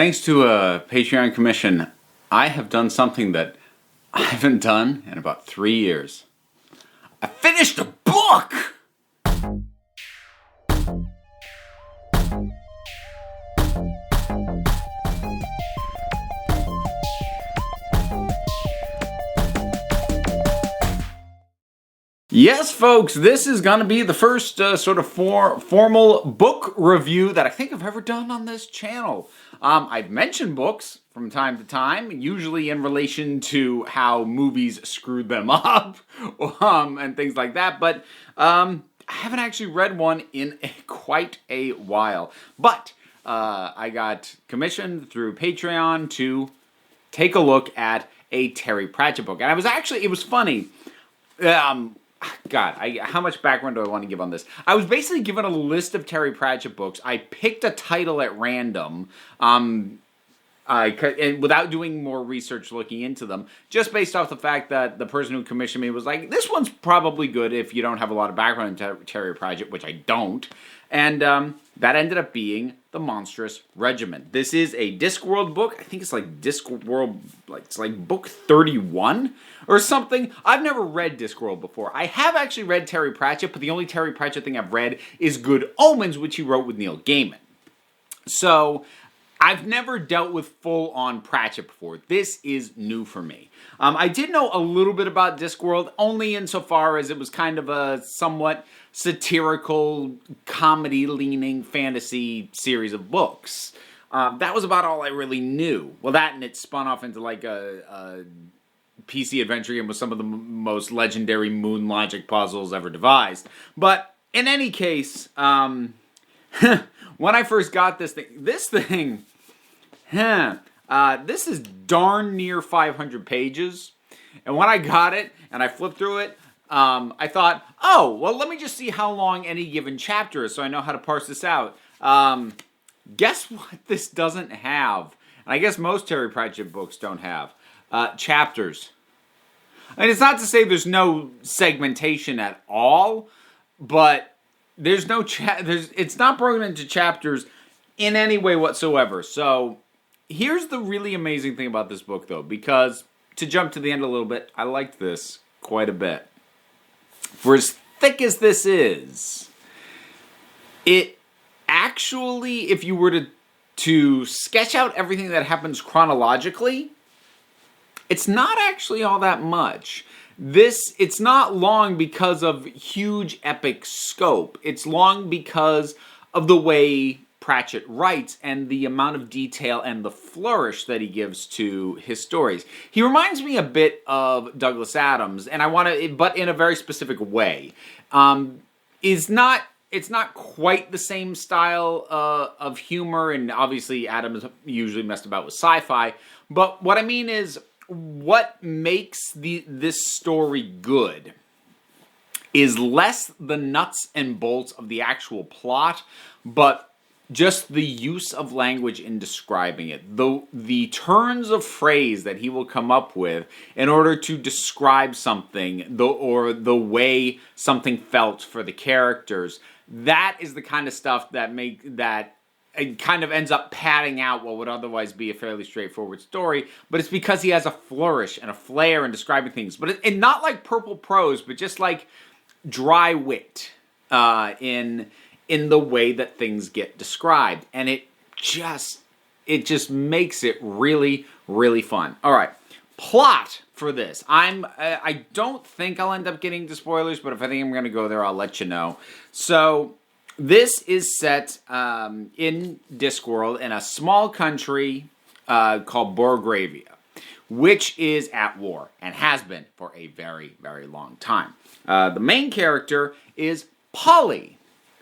Thanks to a Patreon commission, I have done something that I haven't done in about 3 years. I finished a book! Yes, folks, this is going to be the first sort of formal book review that I think I've ever done on this channel. I've mentioned books from time to time, usually in relation to how movies screwed them up and things like that, but I haven't actually read one in quite a while. But I got commissioned through Patreon to take a look at a Terry Pratchett book. And it was funny. How much background do I want to give on this? I was basically given a list of Terry Pratchett books. I picked a title at random, and without doing more research looking into them, just based off the fact that the person who commissioned me was like, this one's probably good if you don't have a lot of background in Terry Pratchett, which I don't. And that ended up being The Monstrous Regiment. This is a Discworld book. I think it's like Discworld, it's like book 31 or something. I've never read Discworld before. I have actually read Terry Pratchett, but the only Terry Pratchett thing I've read is Good Omens, which he wrote with Neil Gaiman. So I've never dealt with full-on Pratchett before. This is new for me. I did know a little bit about Discworld, only insofar as it was kind of a somewhat satirical, comedy-leaning fantasy series of books. That was about all I really knew. Well, that and it spun off into like a PC adventure game with some of the most legendary moon logic puzzles ever devised. But in any case, when I first got this thing, this is darn near 500 pages. And when I got it and I flipped through it, I thought, oh, well, let me just see how long any given chapter is so I know how to parse this out. Guess what this doesn't have? And I guess most Terry Pratchett books don't have. Chapters. And it's not to say there's no segmentation at all, but there's no it's not broken into chapters in any way whatsoever. So here's the really amazing thing about this book, though, because to jump to the end a little bit, I liked this quite a bit. For as thick as this is, it actually, if you were to sketch out everything that happens chronologically, it's not actually all that much. It's not long because of huge epic scope. It's long because of the way Pratchett writes and the amount of detail and the flourish that he gives to his stories. He reminds me a bit of Douglas Adams, and but in a very specific way. It's not quite the same style of humor, and obviously Adams usually messed about with sci-fi. But what I mean is, what makes this story good is less the nuts and bolts of the actual plot, but just the use of language in describing it. The turns of phrase that he will come up with in order to describe something, or the way something felt for the characters, that is the kind of stuff that it kind of ends up padding out what would otherwise be a fairly straightforward story, but it's because he has a flourish and a flair in describing things. But and not like purple prose, but just like dry wit in the way that things get described. And it just makes it really, really fun. All right, plot for this. I don't think I'll end up getting to spoilers, but if I think I'm going to go there, I'll let you know. So this is set in Discworld in a small country called Borgravia, which is at war and has been for a very, very long time. The main character is Polly,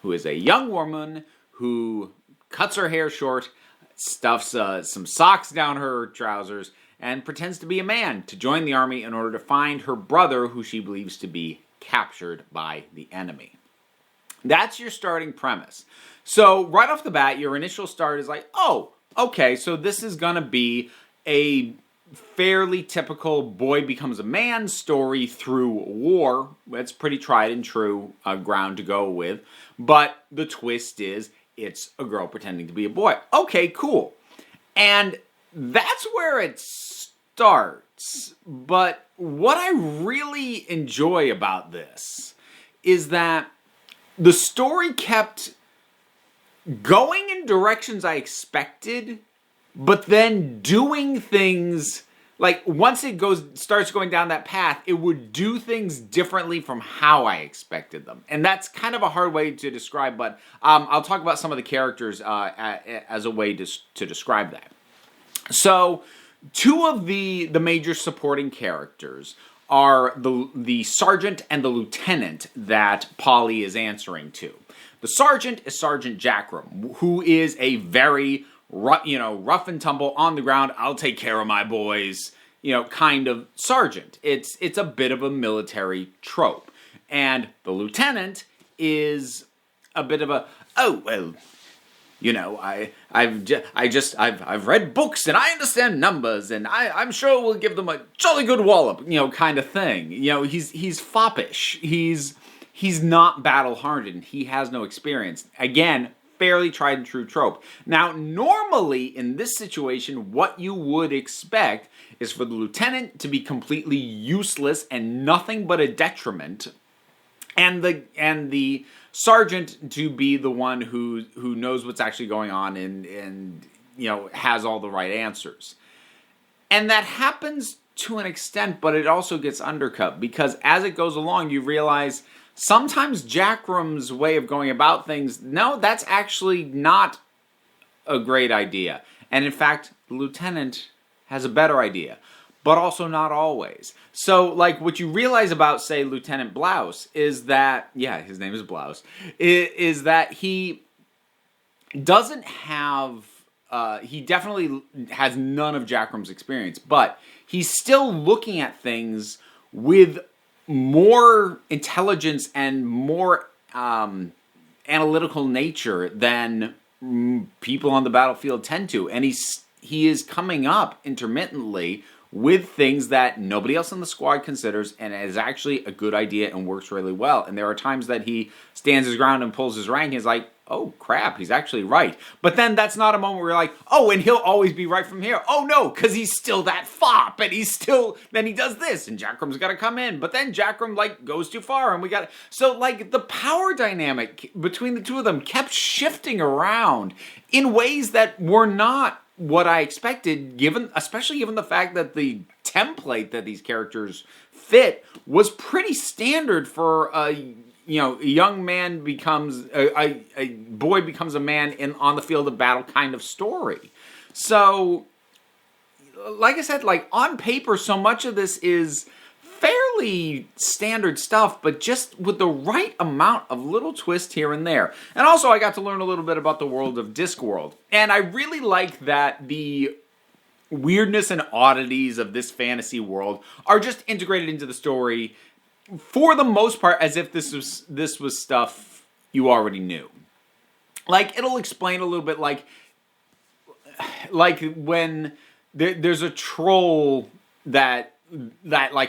who is a young woman who cuts her hair short, stuffs some socks down her trousers, and pretends to be a man to join the army in order to find her brother, who she believes to be captured by the enemy. That's your starting premise. So right off the bat, your initial start is like, oh, okay, so this is going to be a fairly typical boy becomes a man story through war. That's pretty tried and true ground to go with. But the twist is it's a girl pretending to be a boy. Okay, cool. And that's where it starts. But what I really enjoy about this is that the story kept going in directions I expected, but then doing things like once it starts going down that path, it would do things differently from how I expected them. And that's kind of a hard way to describe, but I'll talk about some of the characters as a way to describe that. So, two of the major supporting characters are the sergeant and the lieutenant that Polly is answering to. The sergeant is Sergeant Jackram, who is a very rough and tumble, on the ground, I'll take care of my boys, kind of sergeant. It's a bit of a military trope. And the lieutenant is a bit of a, I've read books and I understand numbers and I'm sure we'll give them a jolly good wallop, kind of thing. He's foppish. He's not battle-hardened. He has no experience. Again, fairly tried and true trope. Now, normally in this situation, what you would expect is for the lieutenant to be completely useless and nothing but a detriment, and the sergeant to be the one who knows what's actually going on and has all the right answers. And that happens to an extent, but it also gets undercut because as it goes along, you realize sometimes Jackram's way of going about things, no, that's actually not a great idea. And in fact, the lieutenant has a better idea, but also not always. So, like, what you realize about, say, Lieutenant Blouse is that, yeah, his name is Blouse, is that he doesn't have, he definitely has none of Jackram's experience, but he's still looking at things with more intelligence and more analytical nature than people on the battlefield tend to. And he is coming up intermittently with things that nobody else in the squad considers and is actually a good idea and works really well. And there are times that he stands his ground and pulls his rank and is like, oh crap, he's actually right. But then that's not a moment where you're like, oh, and he'll always be right from here. Oh no, because he's still that fop, and then he does this, and Jackram's got to come in. But then Jackram, goes too far, and so, the power dynamic between the two of them kept shifting around in ways that were not what I expected, especially given the fact that the template that these characters fit was pretty standard for a young man becomes a boy becomes a man on the field of battle kind of story. So, like I said, on paper, so much of this is fairly standard stuff, but just with the right amount of little twist here and there. And also, I got to learn a little bit about the world of Discworld, and I really like that the weirdness and oddities of this fantasy world are just integrated into the story for the most part, as if this was stuff you already knew. It'll explain a little bit, like when there's a troll that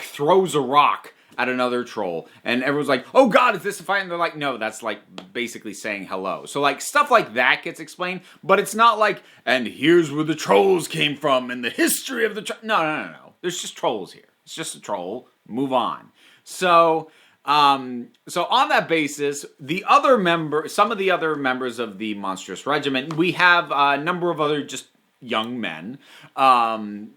throws a rock at another troll, and everyone's like, "Oh God, is this a fight?" And they're like, "No, that's basically saying hello." So stuff like that gets explained, but it's not and here's where the trolls came from and the history of the no. There's just trolls here. It's just a troll. Move on. So on that basis, some of the other members of the Monstrous Regiment, we have a number of other just young men, and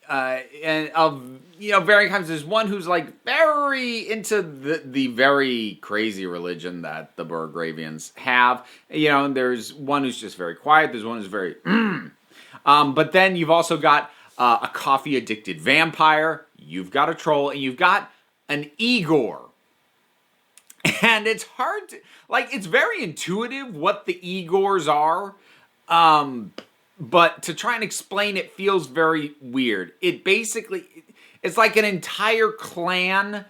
of varying kinds. There's one who's very into the very crazy religion that the Burgravians have. There's one who's just very quiet. There's one who's very but then you've also got a coffee addicted vampire. You've got a troll, and you've got an Igor. And it's hard to, it's very intuitive what the Igors are, but to try and explain it feels very weird. It's like an entire clan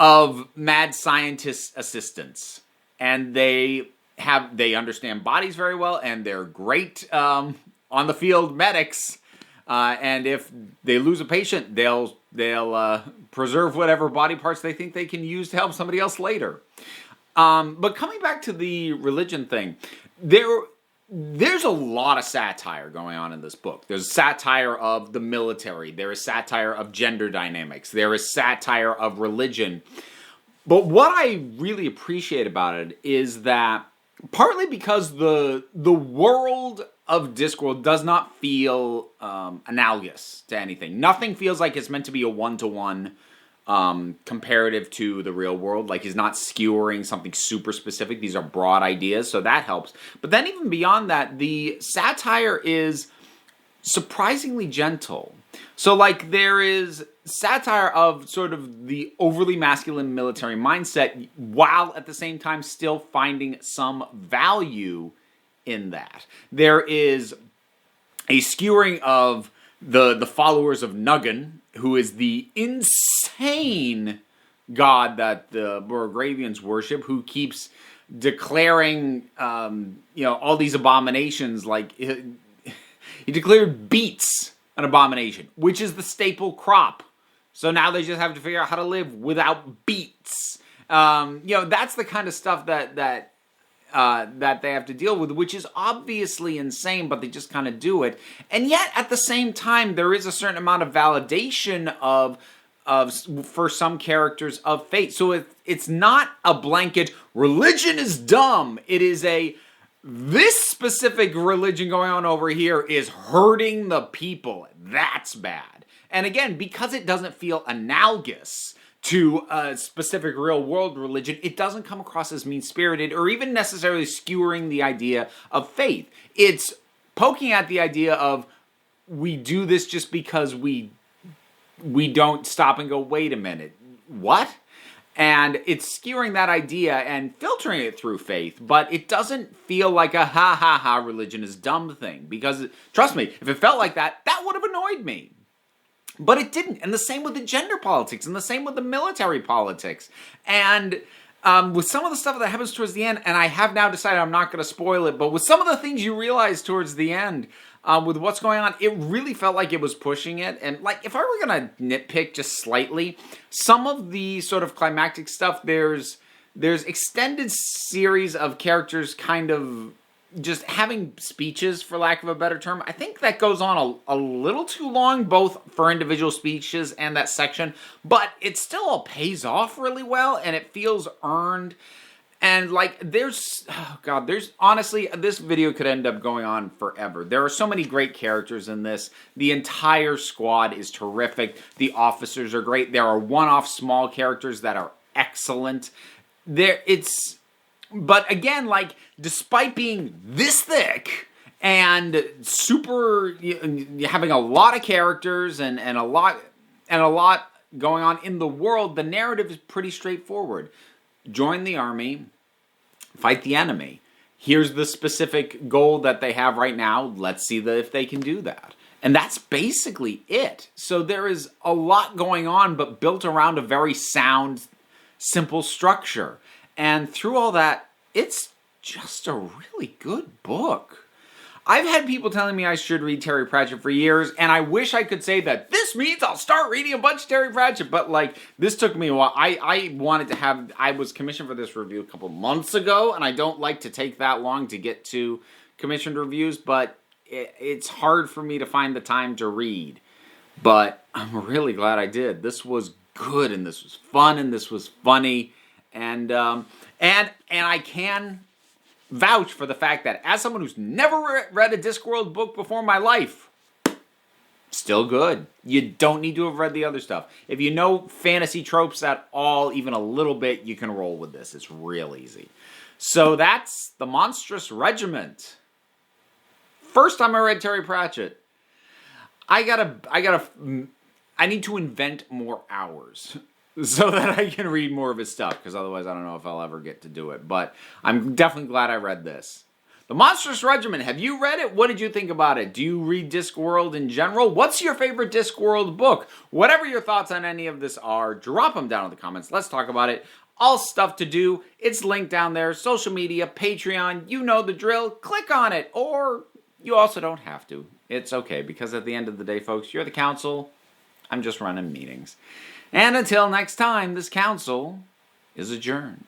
of mad scientist assistants, and they understand bodies very well, and they're great on the field medics. And if they lose a patient, they'll preserve whatever body parts they think they can use to help somebody else later. But coming back to the religion thing, there's a lot of satire going on in this book. There's satire of the military. There is satire of gender dynamics. There is satire of religion. But what I really appreciate about it is that partly because the world of Discworld does not feel analogous to anything. Nothing feels like it's meant to be a one-to-one comparative to the real world. Like, he's not skewering something super specific. These are broad ideas, so that helps. But then even beyond that, the satire is surprisingly gentle. So, like, there is satire of sort of the overly masculine military mindset, while at the same time still finding some value in that. There is a skewering of the followers of Nuggin, who is the insane god that the Borgravians worship, who keeps declaring, all these abominations. Like, he declared beets an abomination, which is the staple crop. So now they just have to figure out how to live without beets. That's the kind of stuff that they have to deal with, which is obviously insane, but they just kind of do it. And yet, at the same time, there is a certain amount of validation of for some characters of faith. So it's not a blanket, religion is dumb. It is this specific religion going on over here is hurting the people. That's bad. And again, because it doesn't feel analogous to a specific real-world religion, it doesn't come across as mean-spirited or even necessarily skewering the idea of faith. It's poking at the idea of, we do this just because we don't stop and go, wait a minute, what? And it's skewering that idea and filtering it through faith, but it doesn't feel like a ha-ha-ha religion is dumb thing. Because, trust me, if it felt like that, that would have annoyed me. But it didn't. And the same with the gender politics, and the same with the military politics. And with some of the stuff that happens towards the end, and I have now decided I'm not going to spoil it, but with some of the things you realize towards the end, with what's going on, it really felt like it was pushing it. And like, if I were going to nitpick just slightly, some of the sort of climactic stuff, there's extended series of characters kind of just having speeches, for lack of a better term. I think that goes on a little too long, both for individual speeches and that section, but it still all pays off really well, and it feels earned. And like, there's honestly, this video could end up going on forever. There are so many great characters in this. The entire squad is terrific. The officers are great. There are one-off small characters that are excellent. But again, like, despite being this thick and super, having a lot of characters and a lot going on in the world, the narrative is pretty straightforward. Join the army, fight the enemy. Here's the specific goal that they have right now. Let's see if they can do that. And that's basically it. So there is a lot going on, but built around a very sound, simple structure. And through all that, it's just a really good book. I've had people telling me I should read Terry Pratchett for years, and I wish I could say that this means I'll start reading a bunch of Terry Pratchett, but like, this took me a while. I was commissioned for this review a couple months ago, and I don't like to take that long to get to commissioned reviews, but it's hard for me to find the time to read. But I'm really glad I did. This was good, and this was fun, and this was funny, and I can vouch for the fact that as someone who's never read a Discworld book before in my life, still good. You don't need to have read the other stuff. If you know fantasy tropes at all, even a little bit, you can roll with this. It's real easy. So that's The Monstrous Regiment. First time I read Terry Pratchett. I need to invent more hours so that I can read more of his stuff, because otherwise I don't know if I'll ever get to do it. But I'm definitely glad I read this. The Monstrous Regiment, have you read it? What did you think about it? Do you read Discworld in general? What's your favorite Discworld book? Whatever your thoughts on any of this are, drop them down in the comments. Let's talk about it. All stuff to do. It's linked down there. Social media, Patreon, you know the drill. Click on it. Or you also don't have to. It's okay, because at the end of the day, folks, you're the council. I'm just running meetings. And until next time, this council is adjourned.